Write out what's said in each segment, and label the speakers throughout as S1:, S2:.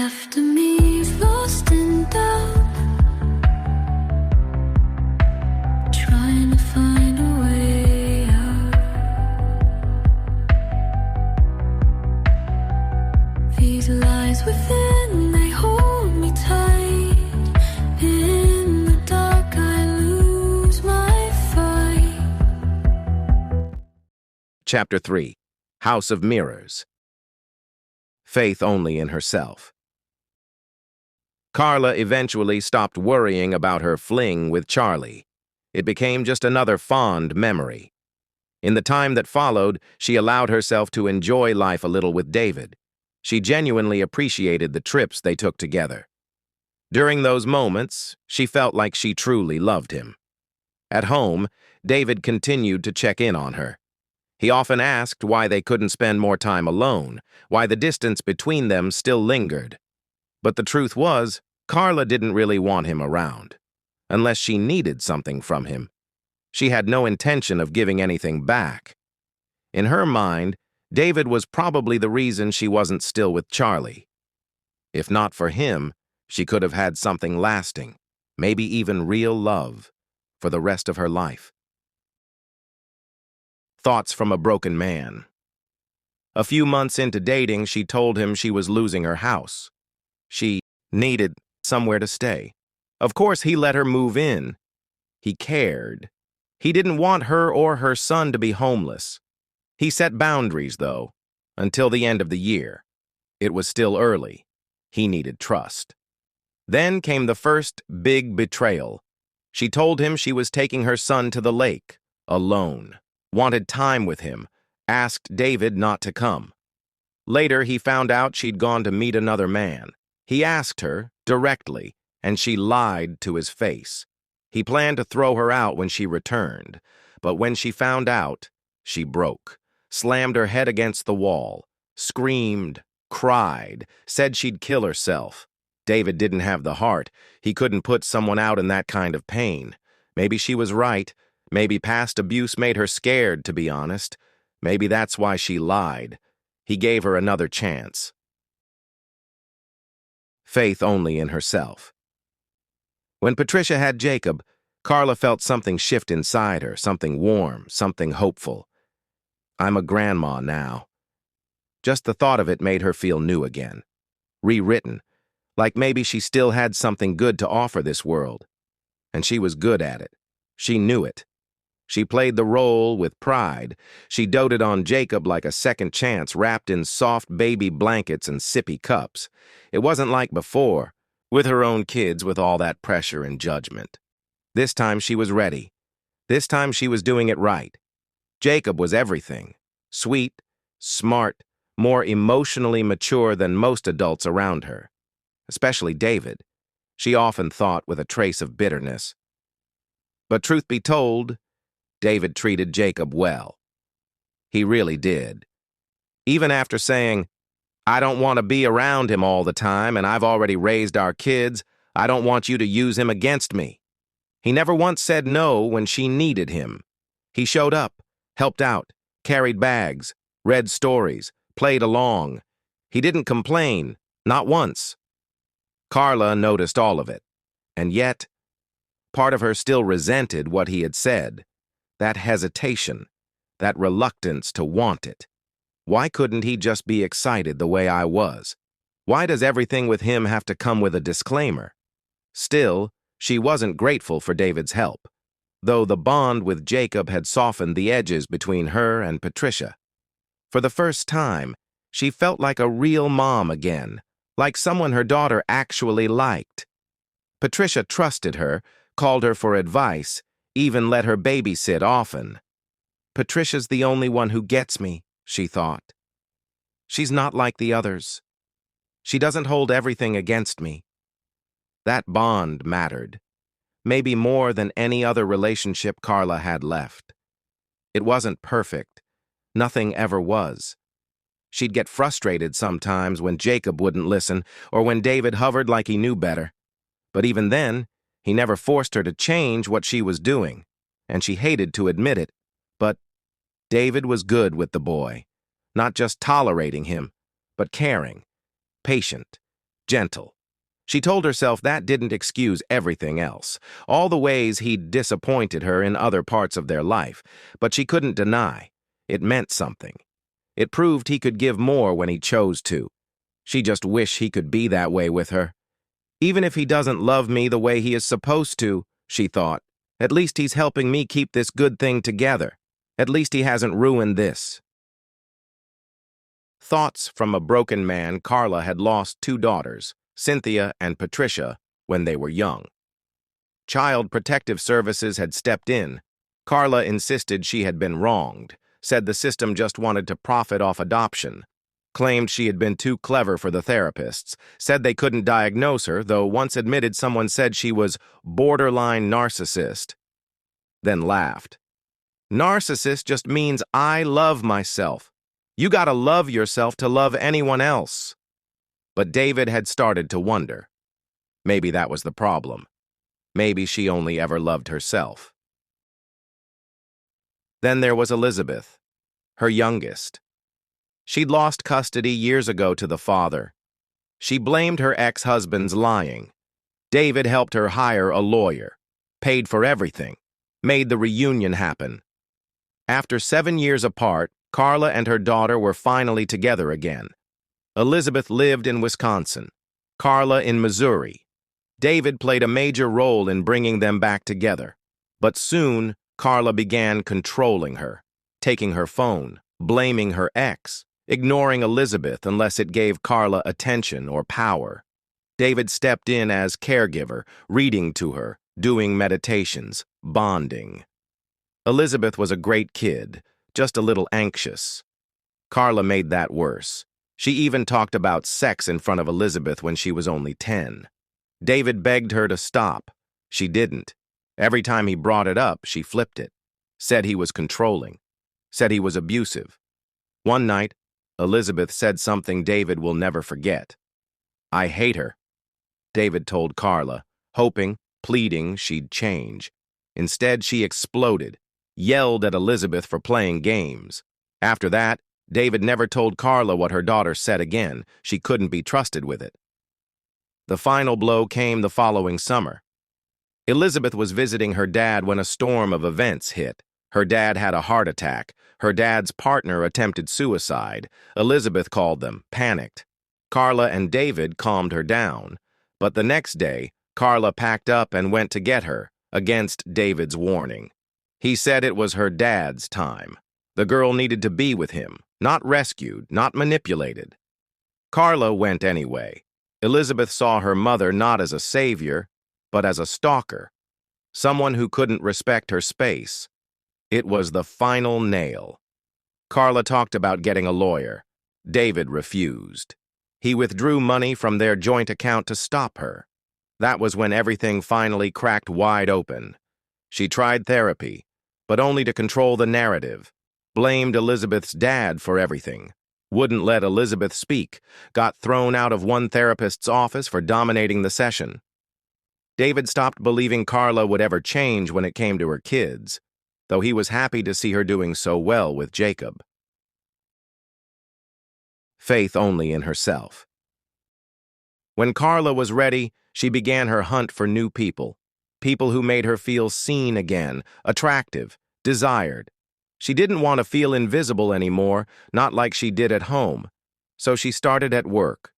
S1: After me, lost in doubt, trying to find a way out. These lies within, they hold me tight. In the dark, I lose my fight.
S2: Chapter 3. House of Mirrors. Faith only in herself. Carla eventually stopped worrying about her fling with Charlie. It became just another fond memory. In the time that followed, she allowed herself to enjoy life a little with David. She genuinely appreciated the trips they took together. During those moments, she felt like she truly loved him. At home, David continued to check in on her. He often asked why they couldn't spend more time alone, why the distance between them still lingered. But the truth was, Carla didn't really want him around, unless she needed something from him. She had no intention of giving anything back. In her mind, David was probably the reason she wasn't still with Charlie. If not for him, she could have had something lasting, maybe even real love, for the rest of her life. Thoughts from a broken man. A few months into dating, she told him she was losing her house. She needed somewhere to stay. Of course, he let her move in. He cared. He didn't want her or her son to be homeless. He set boundaries, though, until the end of the year. It was still early. He needed trust. Then came the first big betrayal. She told him she was taking her son to the lake, alone, wanted time with him, asked David not to come. Later, he found out she'd gone to meet another man. He asked her, directly, and she lied to his face. He planned to throw her out when she returned, but when she found out, she broke, slammed her head against the wall, screamed, cried, said she'd kill herself. David didn't have the heart. He couldn't put someone out in that kind of pain. Maybe she was right. Maybe past abuse made her scared, to be honest. Maybe that's why she lied. He gave her another chance. Faith only in herself. When Patricia had Jacob, Carla felt something shift inside her, something warm, something hopeful. I'm a grandma now. Just the thought of it made her feel new again. Rewritten, like maybe she still had something good to offer this world. And she was good at it. She knew it. She played the role with pride. She doted on Jacob like a second chance, wrapped in soft baby blankets and sippy cups. It wasn't like before, with her own kids with all that pressure and judgment. This time she was ready. This time she was doing it right. Jacob was everything. Sweet, smart, more emotionally mature than most adults around her. Especially David. She often thought with a trace of bitterness. But truth be told, David treated Jacob well. He really did. Even after saying, I don't want to be around him all the time and I've already raised our kids, I don't want you to use him against me. He never once said no when she needed him. He showed up, helped out, carried bags, read stories, played along. He didn't complain, not once. Carla noticed all of it, and yet, part of her still resented what he had said. That hesitation, that reluctance to want it. Why couldn't he just be excited the way I was? Why does everything with him have to come with a disclaimer? Still, she wasn't grateful for David's help, though the bond with Jacob had softened the edges between her and Patricia. For the first time, she felt like a real mom again, like someone her daughter actually liked. Patricia trusted her, called her for advice, even let her babysit often. Patricia's the only one who gets me, she thought. She's not like the others. She doesn't hold everything against me. That bond mattered, maybe more than any other relationship Carla had left. It wasn't perfect. Nothing ever was. She'd get frustrated sometimes when Jacob wouldn't listen or when David hovered like he knew better. But even then, he never forced her to change what she was doing, and she hated to admit it. But David was good with the boy, not just tolerating him, but caring, patient, gentle. She told herself that didn't excuse everything else, all the ways he'd disappointed her in other parts of their life, but she couldn't deny. It meant something. It proved he could give more when he chose to. She just wished he could be that way with her. Even if he doesn't love me the way he is supposed to, she thought, at least he's helping me keep this good thing together. At least he hasn't ruined this. Thoughts from a broken man. Carla had lost 2 daughters, Cynthia and Patricia, when they were young. Child Protective Services had stepped in. Carla insisted she had been wronged, said the system just wanted to profit off adoption, claimed she had been too clever for the therapists, said they couldn't diagnose her, though once admitted someone said she was borderline narcissist, then laughed. Narcissist just means I love myself. You gotta love yourself to love anyone else. But David had started to wonder. Maybe that was the problem. Maybe she only ever loved herself. Then there was Elizabeth, her youngest. She'd lost custody years ago to the father. She blamed her ex-husband's lying. David helped her hire a lawyer, paid for everything, made the reunion happen. After 7 years apart, Carla and her daughter were finally together again. Elizabeth lived in Wisconsin, Carla in Missouri. David played a major role in bringing them back together. But soon, Carla began controlling her, taking her phone, blaming her ex, ignoring Elizabeth unless it gave Carla attention or power. David stepped in as caregiver, reading to her, doing meditations, bonding. Elizabeth was a great kid, just a little anxious. Carla made that worse. She even talked about sex in front of Elizabeth when she was only 10. David begged her to stop. She didn't. Every time he brought it up, she flipped it. Said he was controlling. Said he was abusive. One night, Elizabeth said something David will never forget. "I hate her," David told Carla, hoping, pleading she'd change. Instead, she exploded, yelled at Elizabeth for playing games. After that, David never told Carla what her daughter said again. She couldn't be trusted with it. The final blow came the following summer. Elizabeth was visiting her dad when a storm of events hit. Her dad had a heart attack. Her dad's partner attempted suicide. Elizabeth called them, panicked. Carla and David calmed her down. But the next day, Carla packed up and went to get her, against David's warning. He said it was her dad's time. The girl needed to be with him, not rescued, not manipulated. Carla went anyway. Elizabeth saw her mother not as a savior, but as a stalker, someone who couldn't respect her space. It was the final nail. Carla talked about getting a lawyer. David refused. He withdrew money from their joint account to stop her. That was when everything finally cracked wide open. She tried therapy, but only to control the narrative. Blamed Elizabeth's dad for everything. Wouldn't let Elizabeth speak. Got thrown out of one therapist's office for dominating the session. David stopped believing Carla would ever change when it came to her kids, though he was happy to see her doing so well with Jacob. Faith only in herself. When Carla was ready, she began her hunt for new people. People who made her feel seen again, attractive, desired. She didn't want to feel invisible anymore, not like she did at home. So she started at work.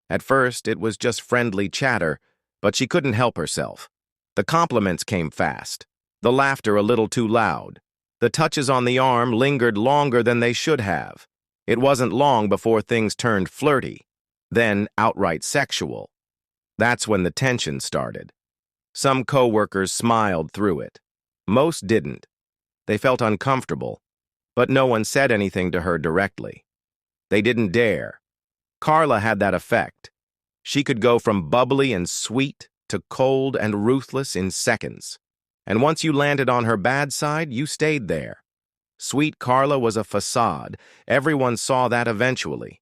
S2: At first, it was just friendly chatter, but she couldn't help herself. The compliments came fast, the laughter a little too loud. The touches on the arm lingered longer than they should have. It wasn't long before things turned flirty, then outright sexual. That's when the tension started. Some coworkers smiled through it. Most didn't. They felt uncomfortable, but no one said anything to her directly. They didn't dare. Carla had that effect. She could go from bubbly and sweet to cold and ruthless in seconds. And once you landed on her bad side, you stayed there. Sweet Carla was a facade. Everyone saw that eventually.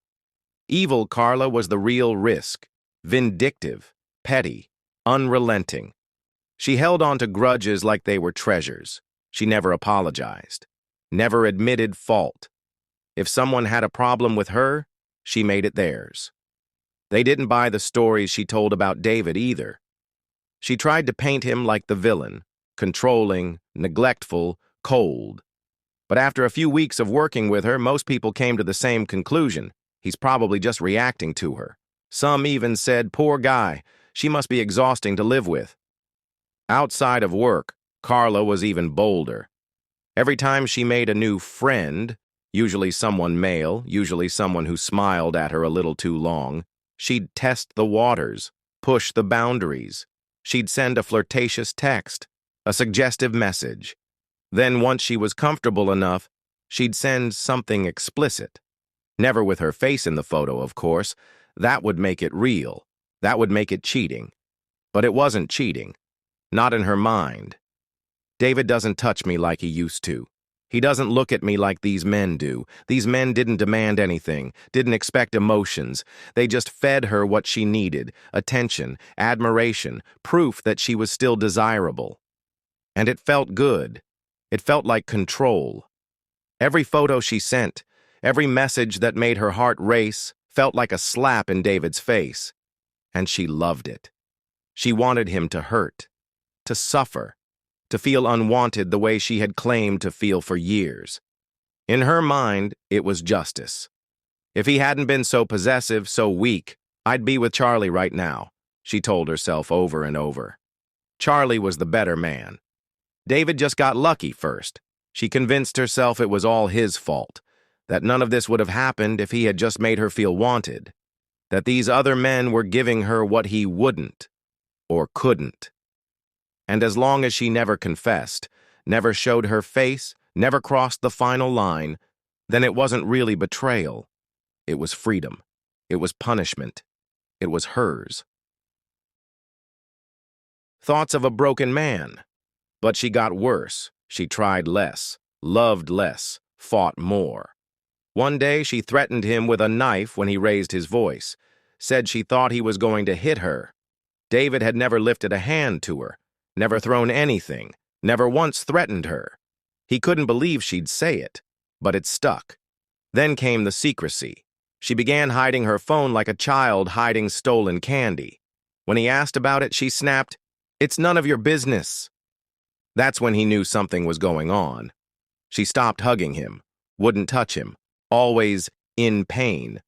S2: Evil Carla was the real risk. Vindictive, petty, unrelenting. She held on to grudges like they were treasures. She never apologized, never admitted fault. If someone had a problem with her, she made it theirs. They didn't buy the stories she told about David either. She tried to paint him like the villain, controlling, neglectful, cold. But after a few weeks of working with her, most people came to the same conclusion. He's probably just reacting to her. Some even said, poor guy, she must be exhausting to live with. Outside of work, Carla was even bolder. Every time she made a new friend, usually someone male, usually someone who smiled at her a little too long, she'd test the waters, push the boundaries. She'd send a flirtatious text, a suggestive message. Then once she was comfortable enough, she'd send something explicit. Never with her face in the photo, of course. That would make it real. That would make it cheating. But it wasn't cheating. Not in her mind. David doesn't touch me like he used to. He doesn't look at me like these men do. These men didn't demand anything, didn't expect emotions. They just fed her what she needed, attention, admiration, proof that she was still desirable. And it felt good. It felt like control. Every photo she sent, every message that made her heart race, felt like a slap in David's face. And she loved it. She wanted him to hurt, to suffer, to feel unwanted the way she had claimed to feel for years. In her mind, it was justice. If he hadn't been so possessive, so weak, I'd be with Charlie right now, she told herself over and over. Charlie was the better man. David just got lucky first. She convinced herself it was all his fault, that none of this would have happened if he had just made her feel wanted, that these other men were giving her what he wouldn't or couldn't. And as long as she never confessed, never showed her face, never crossed the final line, then it wasn't really betrayal. It was freedom. It was punishment. It was hers. Thoughts of a broken man. But she got worse. She tried less, loved less, fought more. One day she threatened him with a knife when he raised his voice, said she thought he was going to hit her. David had never lifted a hand to her, never thrown anything, never once threatened her. He couldn't believe she'd say it, but it stuck. Then came the secrecy. She began hiding her phone like a child hiding stolen candy. When he asked about it, she snapped, "It's none of your business." That's when he knew something was going on. She stopped hugging him, wouldn't touch him, always in pain.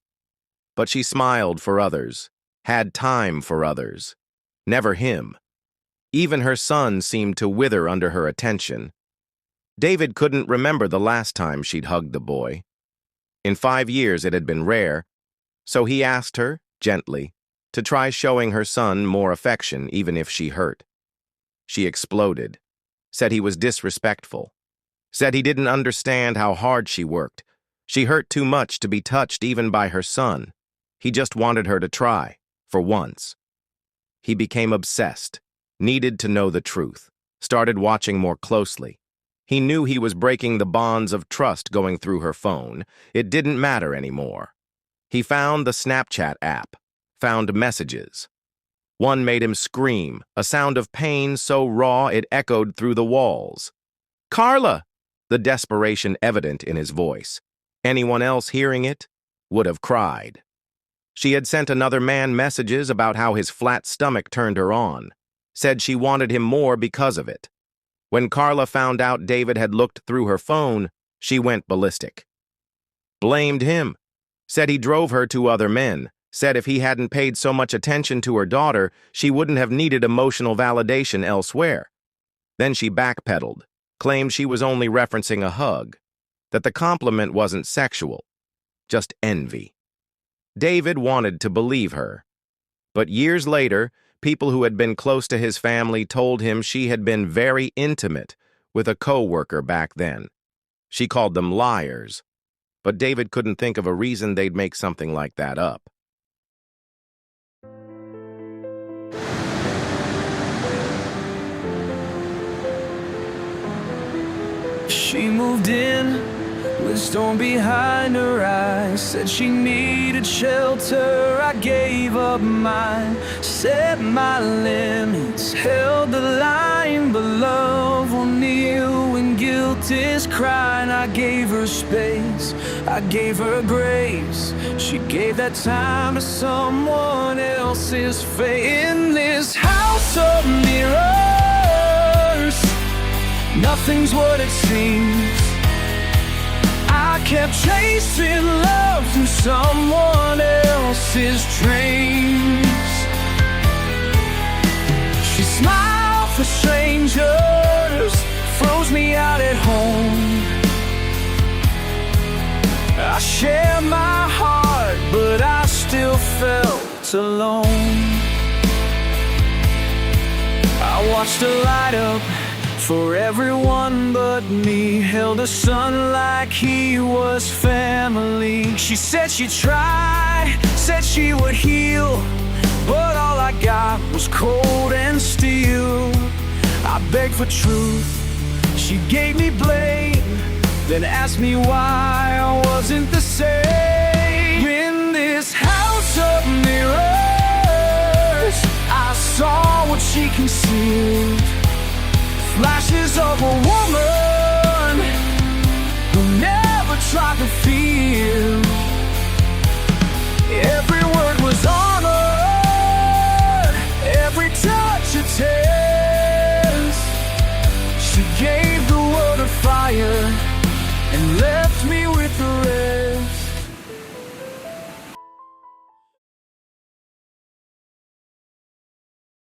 S2: But she smiled for others, had time for others. Never him. Even her son seemed to wither under her attention. David couldn't remember the last time she'd hugged the boy. In 5 years it had been rare, so he asked her, gently, to try showing her son more affection even if she hurt. She exploded. Said he was disrespectful, said he didn't understand how hard she worked. She hurt too much to be touched even by her son. He just wanted her to try, for once. He became obsessed, needed to know the truth, started watching more closely. He knew he was breaking the bonds of trust going through her phone. It didn't matter anymore. He found the Snapchat app, found messages. One made him scream, a sound of pain so raw it echoed through the walls. "Carla!" The desperation evident in his voice. Anyone else hearing it would have cried. She had sent another man messages about how his flat stomach turned her on, said she wanted him more because of it. When Carla found out David had looked through her phone, she went ballistic. Blamed him, said he drove her to other men, said if he hadn't paid so much attention to her daughter, she wouldn't have needed emotional validation elsewhere. Then she backpedaled, claimed she was only referencing a hug, that the compliment wasn't sexual, just envy. David wanted to believe her. But years later, people who had been close to his family told him she had been very intimate with a co-worker back then. She called them liars, but David couldn't think of a reason they'd make something like that up.
S3: She moved in with storm behind her eyes. Said she needed shelter, I gave up mine. Set my limits, held the line. But love will kneel when guilt is crying. I gave her space, I gave her grace. She gave that time to someone else's fate. In this house of mirrors, nothing's what it seems. I kept chasing love through someone else's dreams. She smiled for strangers, froze me out at home. I shared my heart, but I still felt alone. I watched her light up for everyone but me, held her son like he was family. She said she'd try, said she would heal, but all I got was cold and steel. I begged for truth, she gave me blame, then asked me why I wasn't the same. In this house of mirrors, I saw what she concealed. Flashes of a woman who never tried to feel. Every